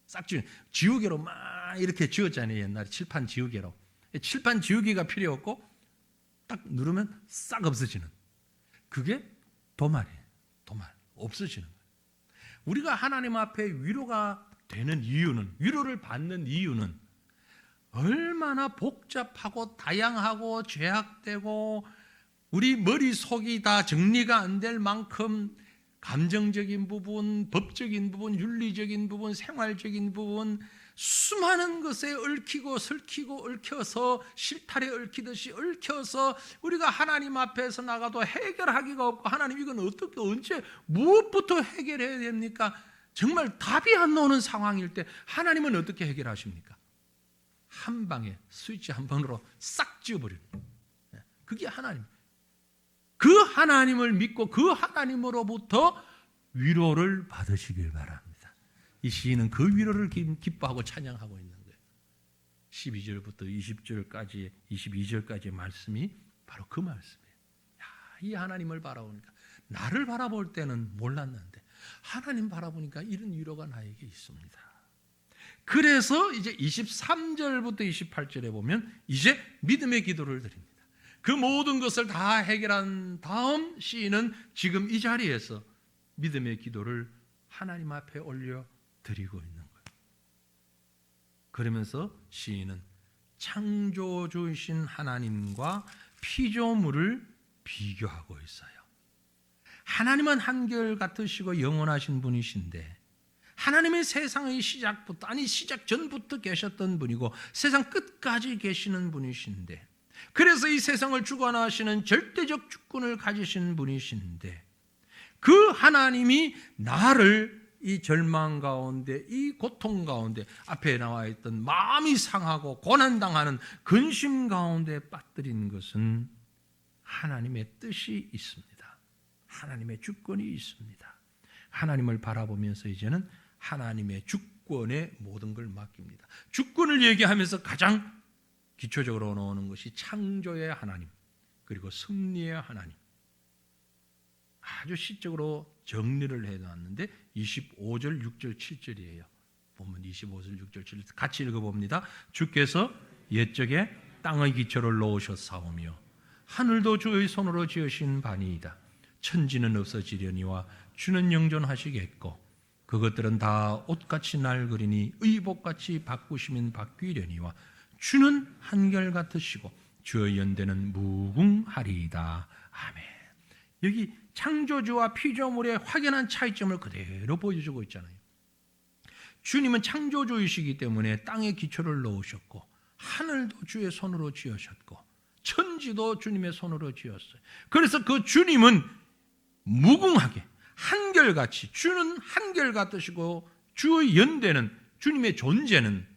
싹 지우개로 막 이렇게 지웠잖아요. 옛날에 칠판 지우개로. 칠판 지우개가 필요 없고 딱 누르면 싹 없어지는. 그게 도말이에요. 도말. 없어지는 거예요. 우리가 하나님 앞에 위로가 되는 이유는, 위로를 받는 이유는 얼마나 복잡하고 다양하고 죄악되고 우리 머릿속이 다 정리가 안 될 만큼 감정적인 부분, 법적인 부분, 윤리적인 부분, 생활적인 부분 수많은 것에 얽히고 설키고 얽혀서 실타래 얽히듯이 얽혀서 우리가 하나님 앞에서 나가도 해결하기가 없고 하나님 이건 어떻게 언제 무엇부터 해결해야 됩니까? 정말 답이 안 나오는 상황일 때 하나님은 어떻게 해결하십니까? 한 방에 스위치 한 번으로 싹 지워버리는 거예요. 그게 하나님. 그 하나님을 믿고 그 하나님으로부터 위로를 받으시길 바랍니다. 이 시인은 그 위로를 기뻐하고 찬양하고 있는 거예요. 12절부터 20절까지 22절까지의 말씀이 바로 그 말씀이에요. 이 하나님을 바라보니까 나를 바라볼 때는 몰랐는데 하나님 바라보니까 이런 위로가 나에게 있습니다. 그래서 이제 23절부터 28절에 보면 이제 믿음의 기도를 드립니다. 그 모든 것을 다 해결한 다음 시인은 지금 이 자리에서 믿음의 기도를 하나님 앞에 올려 드리고 있는 거예요. 그러면서 시인은 창조주이신 하나님과 피조물을 비교하고 있어요. 하나님은 한결같으시고 영원하신 분이신데 하나님의 세상의 시작부터, 아니 시작 전부터 계셨던 분이고 세상 끝까지 계시는 분이신데, 그래서 이 세상을 주관하시는 절대적 주권을 가지신 분이신데 그 하나님이 나를 이 절망 가운데, 이 고통 가운데, 앞에 나와 있던 마음이 상하고 고난당하는 근심 가운데 빠뜨린 것은 하나님의 뜻이 있습니다. 하나님의 주권이 있습니다. 하나님을 바라보면서 이제는 하나님의 주권에 모든 걸 맡깁니다. 주권을 얘기하면서 가장 기초적으로 나오는 것이 창조의 하나님, 그리고 승리의 하나님. 아주 시적으로 정리를 해놨는데 25절, 6절, 7절이에요. 보면 25절, 6절, 7절 같이 읽어봅니다. 주께서 옛적에 땅의 기초를 놓으셨사오며 하늘도 주의 손으로 지으신 바니이다. 천지는 없어지려니와 주는 영존하시겠고 그것들은 다 옷같이 낡으리니 의복같이 바꾸시면 바뀌려니와 주는 한결같으시고 주의 연대는 무궁하리이다. 아멘. 여기 창조주와 피조물의 확연한 차이점을 그대로 보여주고 있잖아요. 주님은 창조주이시기 때문에 땅에 기초를 놓으셨고 하늘도 주의 손으로 지으셨고 천지도 주님의 손으로 지었어요. 그래서 그 주님은 무궁하게 한결같이, 주는 한결같으시고 주의 연대는, 주님의 존재는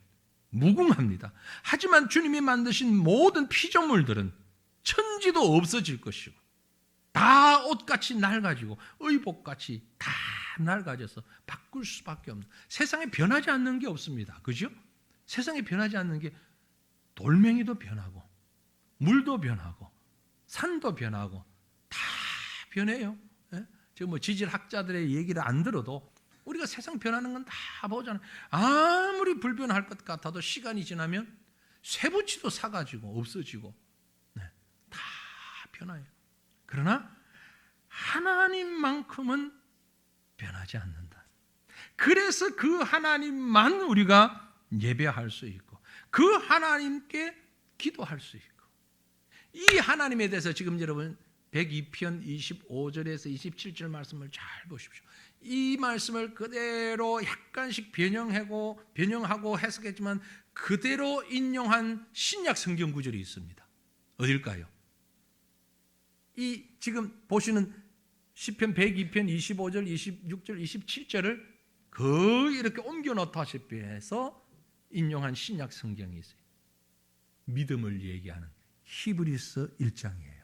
무궁합니다. 하지만 주님이 만드신 모든 피조물들은 천지도 없어질 것이고 다 옷같이 낡아지고 의복같이 다 낡아져서 바꿀 수밖에 없는, 세상에 변하지 않는 게 없습니다. 그죠? 세상에 변하지 않는 게 돌멩이도 변하고 물도 변하고 산도 변하고 다 변해요. 예? 지금 뭐 지질학자들의 얘기를 안 들어도 우리가 세상 변하는 건 다 보잖아요. 아무리 불변할 것 같아도 시간이 지나면 쇠붙이도 사가지고 없어지고 다 변해요. 그러나 하나님만큼은 변하지 않는다. 그래서 그 하나님만 우리가 예배할 수 있고 그 하나님께 기도할 수 있고 이 하나님에 대해서 지금 여러분 102편 25절에서 27절 말씀을 잘 보십시오. 이 말씀을 그대로 약간씩 변형하고 해석했지만 그대로 인용한 신약 성경 구절이 있습니다. 어딜까요? 이 지금 보시는 시편 102편 25절, 26절, 27절을 거의 이렇게 옮겨 놓다시피 해서 인용한 신약 성경이 있어요. 믿음을 얘기하는 히브리서 1장이에요.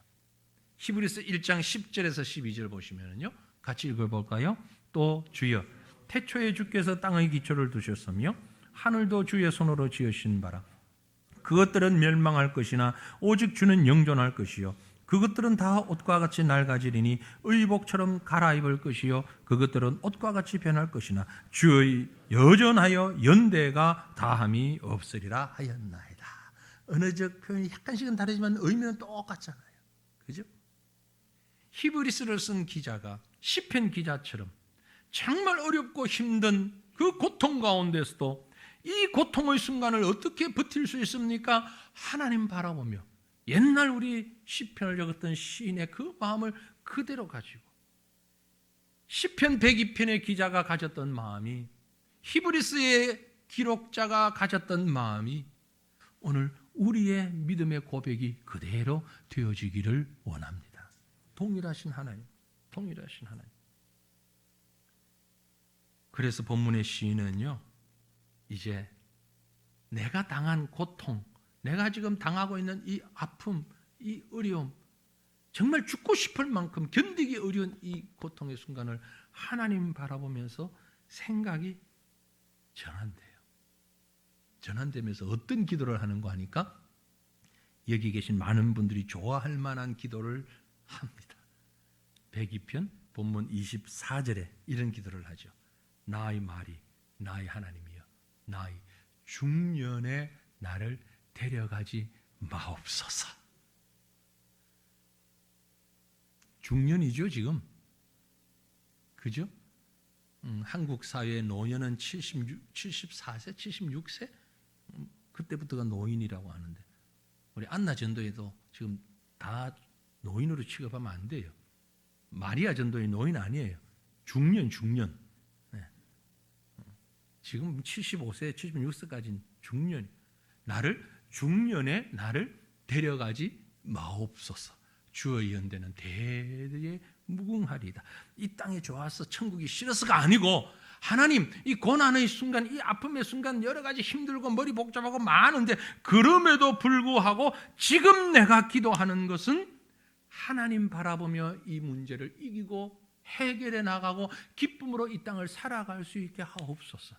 히브리서 1장 10절에서 12절 보시면요. 같이 읽어볼까요? 또 주여 태초에 주께서 땅의 기초를 두셨으며 하늘도 주의 손으로 지으신 바라. 그것들은 멸망할 것이나 오직 주는 영존할 것이요 그것들은 다 옷과 같이 낡아지리니 의복처럼 갈아입을 것이요 그것들은 옷과 같이 변할 것이나 주의 여전하여 연대가 다함이 없으리라 하였나이다. 언어적 표현이 약간씩은 다르지만 의미는 똑같잖아요. 그죠? 히브리서를 쓴 기자가 시편 기자처럼 정말 어렵고 힘든 그 고통 가운데서도 이 고통의 순간을 어떻게 버틸 수 있습니까? 하나님 바라보며 옛날 우리 시편을 적었던 시인의 그 마음을 그대로 가지고 시편 102편의 기자가 가졌던 마음이 히브리서의 기록자가 가졌던 마음이 오늘 우리의 믿음의 고백이 그대로 되어지기를 원합니다. 동일하신 하나님, 동일하신 하나님. 그래서 본문의 시인은요, 이제 내가 당한 고통, 내가 지금 당하고 있는 이 아픔, 이 어려움, 정말 죽고 싶을 만큼 견디기 어려운 이 고통의 순간을 하나님 바라보면서 생각이 전환돼요. 전환되면서 어떤 기도를 하는 거 하니까 여기 계신 많은 분들이 좋아할 만한 기도를 합니다. 102편 본문 24절에 이런 기도를 하죠. 나의 말이 나의 하나님이여 나의 중년에 나를 데려가지 마옵소서. 중년이죠 지금. 그죠? 한국 사회의 노년은 74세, 76세? 그때부터가 노인이라고 하는데 우리 안나 전도에도 지금 다 노인으로 취급하면 안 돼요. 마리아 전도의 노인 아니에요. 중년. 네. 지금 75세, 76세까지는 중년. 중년에 나를 데려가지 마옵소서. 주의 연대는 대대에 무궁하리이다. 이 땅에 좋아서 천국이 싫어서가 아니고 하나님 이 고난의 순간, 이 아픔의 순간 여러 가지 힘들고 머리 복잡하고 많은데 그럼에도 불구하고 지금 내가 기도하는 것은 하나님 바라보며 이 문제를 이기고 해결해 나가고 기쁨으로 이 땅을 살아갈 수 있게 하옵소서.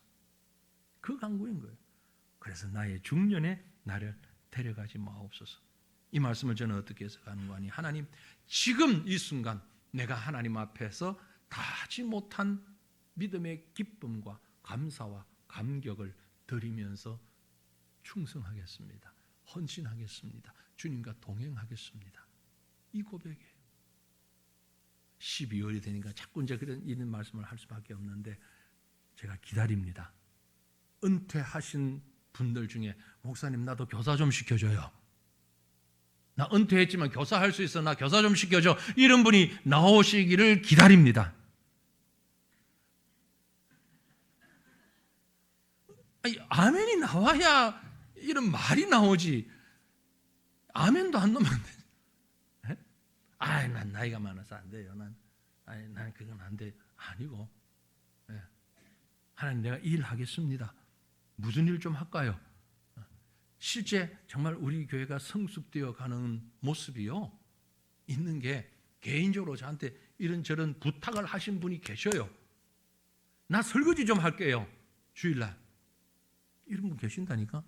그 간구인 거예요. 그래서 나의 중년에 나를 데려가지 마옵소서. 이 말씀을 저는 어떻게 해석하는 거 아니? 하나님 지금 이 순간 내가 하나님 앞에서 다하지 못한 믿음의 기쁨과 감사와 감격을 드리면서 충성하겠습니다. 헌신하겠습니다. 주님과 동행하겠습니다. 이 고백이에요. 12월이 되니까 자꾸 이제 이런 말씀을 할 수밖에 없는데 제가 기다립니다. 은퇴하신 분들 중에 목사님 나도 교사 좀 시켜줘요. 나 은퇴했지만 교사할 수 있어. 나 교사 좀 시켜줘. 이런 분이 나오시기를 기다립니다. 아니, 아멘이 나와야 이런 말이 나오지. 아멘도 안 넣으면 안 돼. 난 나이가 많아서 안 돼요. 난 그건 안 돼. 아니고, 하나님 내가 일하겠습니다. 무슨 일 좀 할까요? 실제 정말 우리 교회가 성숙되어 가는 모습이요 있는 게 개인적으로 저한테 이런저런 부탁을 하신 분이 계셔요. 나 설거지 좀 할게요. 주일날. 이런 분 계신다니까.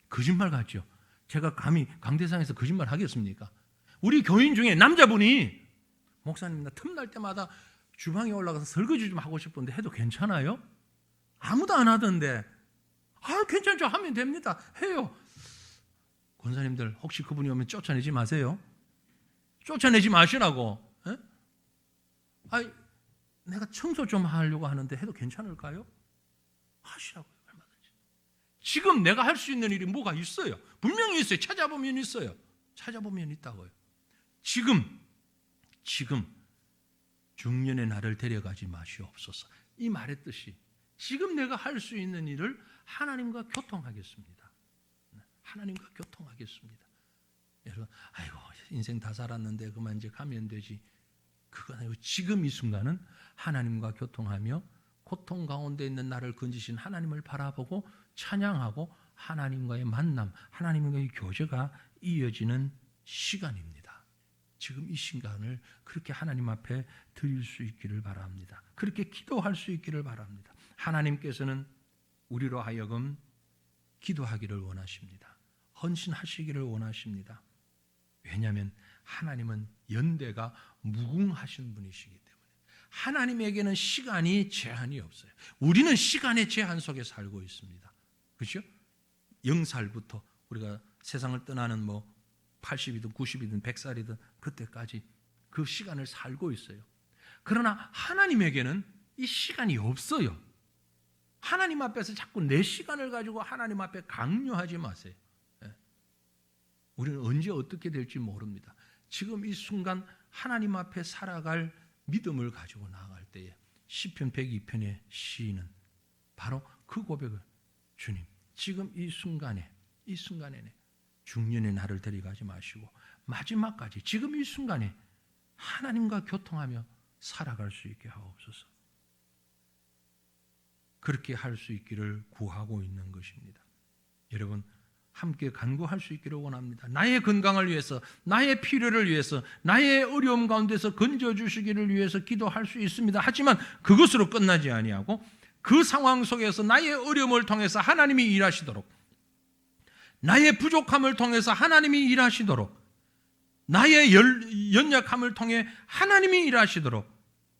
거짓말 같죠. 제가 감히 강대상에서 거짓말 하겠습니까? 우리 교인 중에 남자분이 목사님 나 틈날 때마다 주방에 올라가서 설거지 좀 하고 싶은데 해도 괜찮아요? 아무도 안 하던데. 괜찮죠. 하면 됩니다. 해요. 권사님들 혹시 그분이 오면 쫓아내지 마세요. 쫓아내지 마시라고. 에? 내가 청소 좀 하려고 하는데 해도 괜찮을까요? 하시라고요. 얼마든지. 지금 내가 할 수 있는 일이 뭐가 있어요? 분명히 있어요. 찾아보면 있어요. 찾아보면 있다고요. 지금 중년의 나를 데려가지 마시옵소서. 이 말의 뜻이 지금 내가 할 수 있는 일을 하나님과 교통하겠습니다. 하나님과 교통하겠습니다. 여러분, 인생 다 살았는데 그만 이제 가면 되지. 그건 아니고 지금 이 순간은 하나님과 교통하며 고통 가운데 있는 나를 건지신 하나님을 바라보고 찬양하고 하나님과의 만남, 하나님과의 교제가 이어지는 시간입니다. 지금 이 시간을 그렇게 하나님 앞에 드릴 수 있기를 바랍니다. 그렇게 기도할 수 있기를 바랍니다. 하나님께서는 우리로 하여금 기도하기를 원하십니다. 헌신하시기를 원하십니다. 왜냐하면 하나님은 연대가 무궁하신 분이시기 때문에 하나님에게는 시간이 제한이 없어요. 우리는 시간의 제한 속에 살고 있습니다. 그렇죠? 0살부터 우리가 세상을 떠나는 80이든 90이든 100살이든 그때까지 그 시간을 살고 있어요. 그러나 하나님에게는 이 시간이 없어요. 하나님 앞에서 자꾸 내 시간을 가지고 하나님 앞에 강요하지 마세요. 우리는 언제 어떻게 될지 모릅니다. 지금 이 순간 하나님 앞에 살아갈 믿음을 가지고 나아갈 때에 시편 102편의 시인은 바로 그 고백을 주님 지금 이 순간에 중년의 나를 데려가지 마시고 마지막까지 지금 이 순간에 하나님과 교통하며 살아갈 수 있게 하옵소서. 그렇게 할 수 있기를 구하고 있는 것입니다. 여러분 함께 간구할 수 있기를 원합니다. 나의 건강을 위해서, 나의 필요를 위해서, 나의 어려움 가운데서 건져주시기를 위해서 기도할 수 있습니다. 하지만 그것으로 끝나지 아니하고 그 상황 속에서 나의 어려움을 통해서 하나님이 일하시도록, 나의 부족함을 통해서 하나님이 일하시도록, 나의 연약함을 통해 하나님이 일하시도록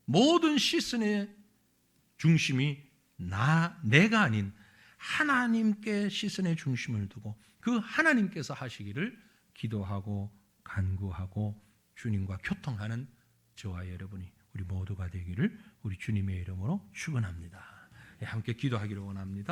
모든 시선의 중심이 내가 아닌 하나님께 시선의 중심을 두고 그 하나님께서 하시기를 기도하고 간구하고 주님과 교통하는 저와 여러분이 우리 모두가 되기를 우리 주님의 이름으로 축원합니다. 함께 기도하기를 원합니다.